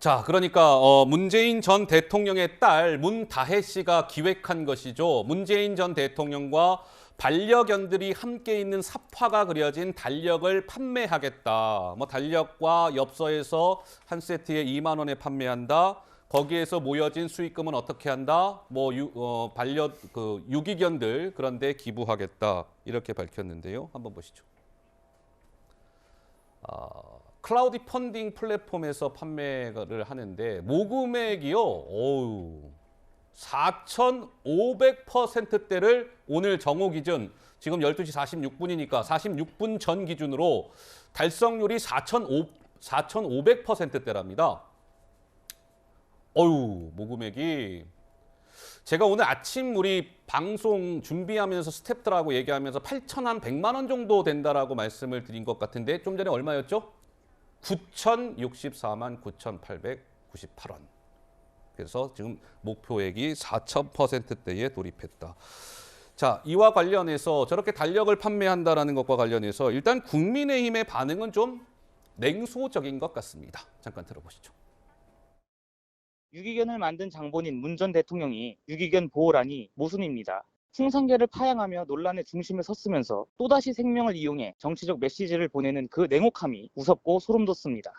자, 그러니까 문재인 전 대통령의 딸 문다혜 씨가 기획한 것이죠. 문재인 전 대통령과 반려견들이 함께 있는 삽화가 그려진 달력을 판매하겠다. 뭐 달력과 엽서에서 한 세트에 2만 원에 판매한다. 거기에서 모여진 수익금은 어떻게 한다? 뭐 유기견들 그런데 기부하겠다. 이렇게 밝혔는데요. 한번 보시죠. 클라우디 펀딩 플랫폼에서 판매를 하는데 모금액이요. 4,500%대를 오늘 정오 기준 지금 12시 46분이니까 46분 전 기준으로 달성률이 4,500%대랍니다. 모금액이 제가 오늘 아침 우리 방송 준비하면서 스태프들하고 얘기하면서 8,100만 원 정도 된다라고 말씀을 드린 것 같은데 좀 전에 얼마였죠? 9,064만 9,898원. 그래서 지금 목표액이 4,000%대에 돌입했다. 자, 이와 관련해서 저렇게 달력을 판매한다라는 것과 관련해서 일단 국민의힘의 반응은 좀 냉소적인 것 같습니다. 잠깐 들어보시죠. 유기견을 만든 장본인 문 전 대통령이 유기견 보호라니 모순입니다. 풍산개를 파양하며 논란의 중심에 섰으면서 또다시 생명을 이용해 정치적 메시지를 보내는 그 냉혹함이 무섭고 소름 돋습니다.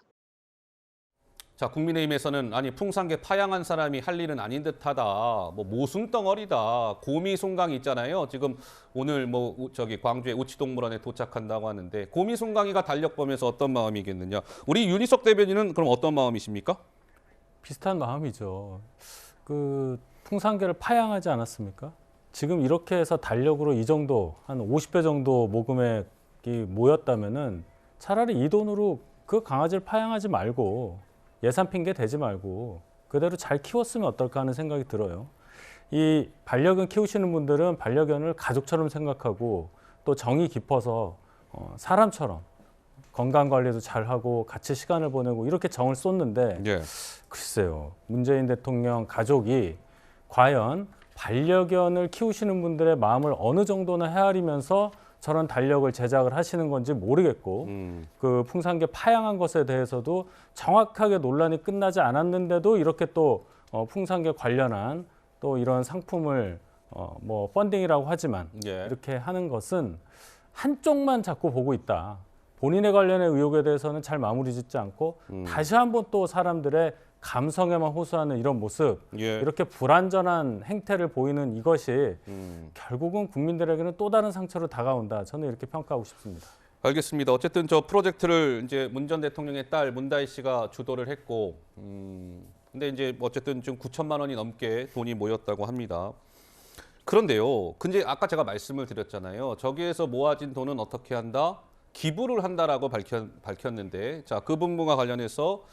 자, 국민의힘에서는 아니 풍산개 파양한 사람이 할 일은 아닌 듯하다. 뭐 모순덩어리다. 고미송강이 있잖아요. 지금 오늘 광주의 우치동물원에 도착한다고 하는데 고미송강이가 달력 보면서 어떤 마음이겠느냐. 우리 윤희석 대변인은 그럼 어떤 마음이십니까? 비슷한 마음이죠. 그 풍산개를 파양하지 않았습니까? 지금 이렇게 해서 달력으로 이 정도 한 50배 정도 모금액이 모였다면은 차라리 이 돈으로 그 강아지를 파양하지 말고 예산 핑계 대지 말고 그대로 잘 키웠으면 어떨까 하는 생각이 들어요. 이 반려견 키우시는 분들은 반려견을 가족처럼 생각하고 또 정이 깊어서 사람처럼 건강관리도 잘하고 같이 시간을 보내고 이렇게 정을 쏟는데 글쎄요. 문재인 대통령 가족이 과연 반려견을 키우시는 분들의 마음을 어느 정도나 헤아리면서 저런 달력을 제작을 하시는 건지 모르겠고 그 풍산개 파양한 것에 대해서도 정확하게 논란이 끝나지 않았는데도 이렇게 또 풍산개 관련한 또 이런 상품을 뭐 펀딩이라고 하지만 이렇게 하는 것은 한쪽만 자꾸 보고 있다. 본인에 관련의 의혹에 대해서는 잘 마무리 짓지 않고 다시 한번 또 사람들의 감성에만 호소하는 이런 모습, 이렇게 불완전한 행태를 보이는 이것이 결국은 국민들에게는 또 다른 상처로 다가온다. 저는 이렇게 평가하고 싶습니다. 알겠습니다. 어쨌든 저 프로젝트를 이제 문 전 대통령의 딸 문다혜 씨가 주도를 했고, 근데 이제 어쨌든 좀 9천만 원이 넘게 돈이 모였다고 합니다. 그런데요, 근데 아까 제가 말씀을 드렸잖아요. 저기에서 모아진 돈은 어떻게 한다? 기부를 한다라고 밝혔는데, 자, 그 부분과 관련해서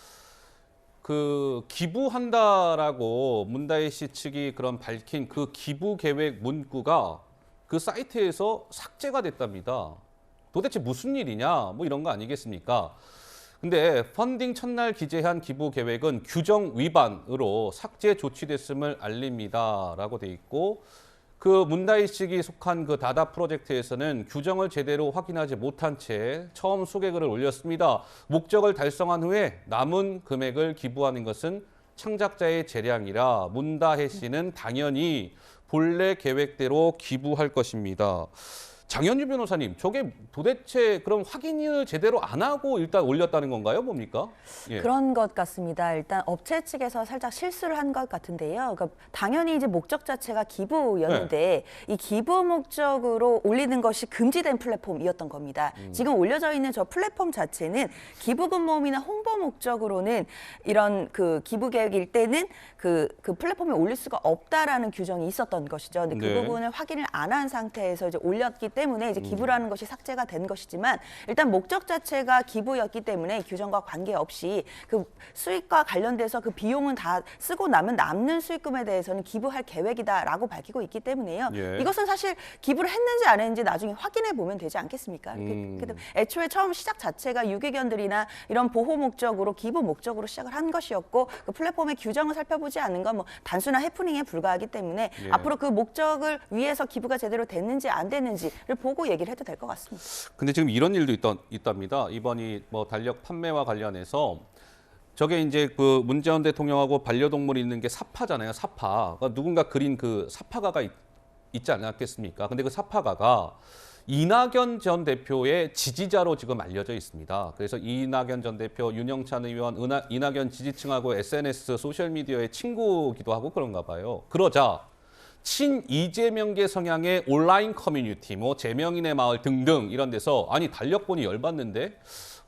그 기부한다라고 문다혜 씨 측이 그런 밝힌 그 기부 계획 문구가 그 사이트에서 삭제가 됐답니다. 도대체 무슨 일이냐? 뭐 이런 거 아니겠습니까? 근데 펀딩 첫날 기재한 기부 계획은 규정 위반으로 삭제 조치됐음을 알립니다라고 돼 있고 그 문다혜 씨가 속한 그 다다 프로젝트에서는 규정을 제대로 확인하지 못한 채 처음 소개글을 올렸습니다. 목적을 달성한 후에 남은 금액을 기부하는 것은 창작자의 재량이라 문다혜 씨는 당연히 본래 계획대로 기부할 것입니다. 장현주 변호사님, 저게 도대체 그럼 확인을 제대로 안 하고 일단 올렸다는 건가요? 뭡니까? 그런 것 같습니다. 일단 업체 측에서 살짝 실수를 한 것 같은데요. 그러니까 당연히 이제 목적 자체가 기부였는데 이 기부 목적으로 올리는 것이 금지된 플랫폼이었던 겁니다. 지금 올려져 있는 저 플랫폼 자체는 기부금 모음이나 홍보 목적으로는 이런 그 기부 계획일 때는 그 플랫폼에 올릴 수가 없다라는 규정이 있었던 것이죠. 근데 그 부분을 확인을 안 한 상태에서 이제 올렸기 때문에 이제 기부라는 것이 삭제가 된 것이지만 일단 목적 자체가 기부였기 때문에 규정과 관계없이 그 수익과 관련돼서 그 비용은 다 쓰고 나면 남는 수익금에 대해서는 기부할 계획이다라고 밝히고 있기 때문에요. 이것은 사실 기부를 했는지 안 했는지 나중에 확인해 보면 되지 않겠습니까? 애초에 처음 시작 자체가 유기견들이나 이런 보호 목적으로 기부 목적으로 시작을 한 것이었고 그 플랫폼의 규정을 살펴보지 않는 건 뭐 단순한 해프닝에 불과하기 때문에 앞으로 그 목적을 위해서 기부가 제대로 됐는지 안 됐는지를 보고 얘기를 해도 될 것 같습니다. 근데 지금 이런 일도 있답니다. 이번이 뭐 달력 판매와 관련해서 저게 이제 그 문재인 대통령하고 반려동물이 있는 게 사파잖아요. 사파. 그러니까 누군가 그린 그 사파가가 있지 않았겠습니까? 근데 그 사파가가 이낙연 전 대표의 지지자로 지금 알려져 있습니다. 그래서 이낙연 전 대표, 윤영찬 의원, 이낙연 지지층하고 SNS 소셜미디어의 친구기도 하고 그런가 봐요. 그러자 친 이재명계 성향의 온라인 커뮤니티, 뭐 재명인의 마을 등등 이런 데서 아니 달력본이 열받는데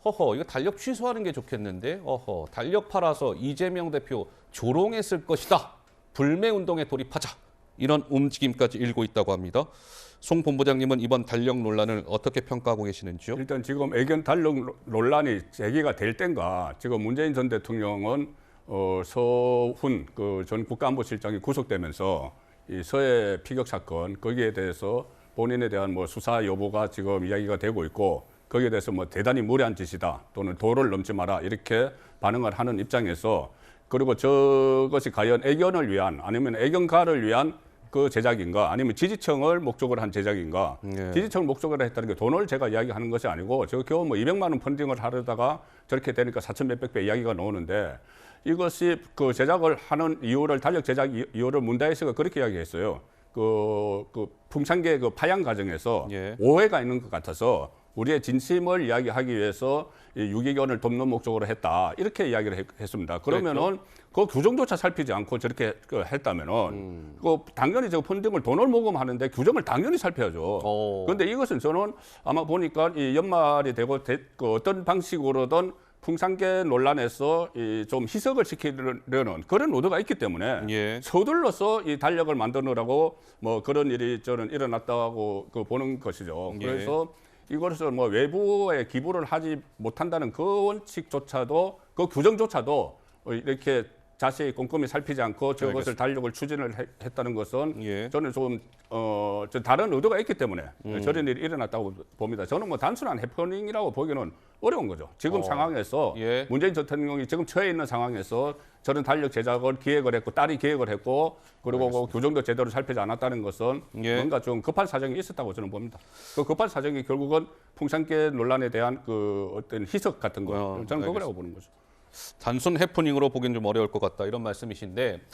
허허 이거 달력 취소하는 게 좋겠는데 어허 달력 팔아서 이재명 대표 조롱했을 것이다. 불매 운동에 돌입하자. 이런 움직임까지 일고 있다고 합니다. 송 본부장님은 이번 달력 논란을 어떻게 평가하고 계시는지요? 일단 지금 애견 달력 논란이 제기가 될 땐가 지금 문재인 전 대통령은 서훈 그 전 국가안보실장이 구속되면서 이 서해 피격 사건 거기에 대해서 본인에 대한 뭐 수사 여부가 지금 이야기가 되고 있고 거기에 대해서 뭐 대단히 무례한 짓이다 또는 도를 넘지 마라 이렇게 반응을 하는 입장에서 그리고 저것이 과연 애견을 위한 아니면 애견가를 위한 그 제작인가 아니면 지지층을 목적으로 한 제작인가 지지층을 목적으로 했다는 게 돈을 제가 이야기하는 것이 아니고 저 겨우 뭐 200만 원 펀딩을 하려다가 저렇게 되니까 4천 몇백 배 이야기가 나오는데 이것이 그 제작을 하는 이유를 달력 제작 이유를 문다혜씨가 그렇게 이야기했어요. 그 풍산계 그 파양 과정에서 오해가 있는 것 같아서 우리의 진심을 이야기하기 위해서 이 유기견을 돕는 목적으로 했다 이렇게 이야기를 했습니다. 그러면은 그 규정조차 살피지 않고 저렇게 했다면은 그 당연히 저 펀딩을 돈을 모금하는데 규정을 당연히 살펴야죠. 그런데 이것은 저는 아마 보니까 이 연말이 되고 그 어떤 방식으로든 풍산계 논란에서 좀 희석을 시키려는 그런 의도가 있기 때문에 서둘러서 이 달력을 만드느라고 뭐 그런 일이 저는 일어났다고 보는 것이죠. 그래서 이것을 뭐 외부에 기부를 하지 못한다는 그 원칙조차도 그 규정조차도 이렇게 자세히 꼼꼼히 살피지 않고 저것을 달력을 추진을 했다는 것은 저는 좀 다른 의도가 있기 때문에 저런 일이 일어났다고 봅니다. 저는 뭐 단순한 해프닝이라고 보기는 어려운 거죠. 지금 상황에서 문재인 대통령이 지금 처해 있는 상황에서 저런 달력 제작을 기획을 했고 딸이 기획을 했고 그리고 그 규정도 제대로 살피지 않았다는 것은 뭔가 좀 급한 사정이 있었다고 저는 봅니다. 그 급한 사정이 결국은 풍산계 논란에 대한 그 어떤 희석 같은 거 저는 그거라고 보는 거죠. 단순 해프닝으로 보기엔 좀 어려울 것 같다 이런 말씀이신데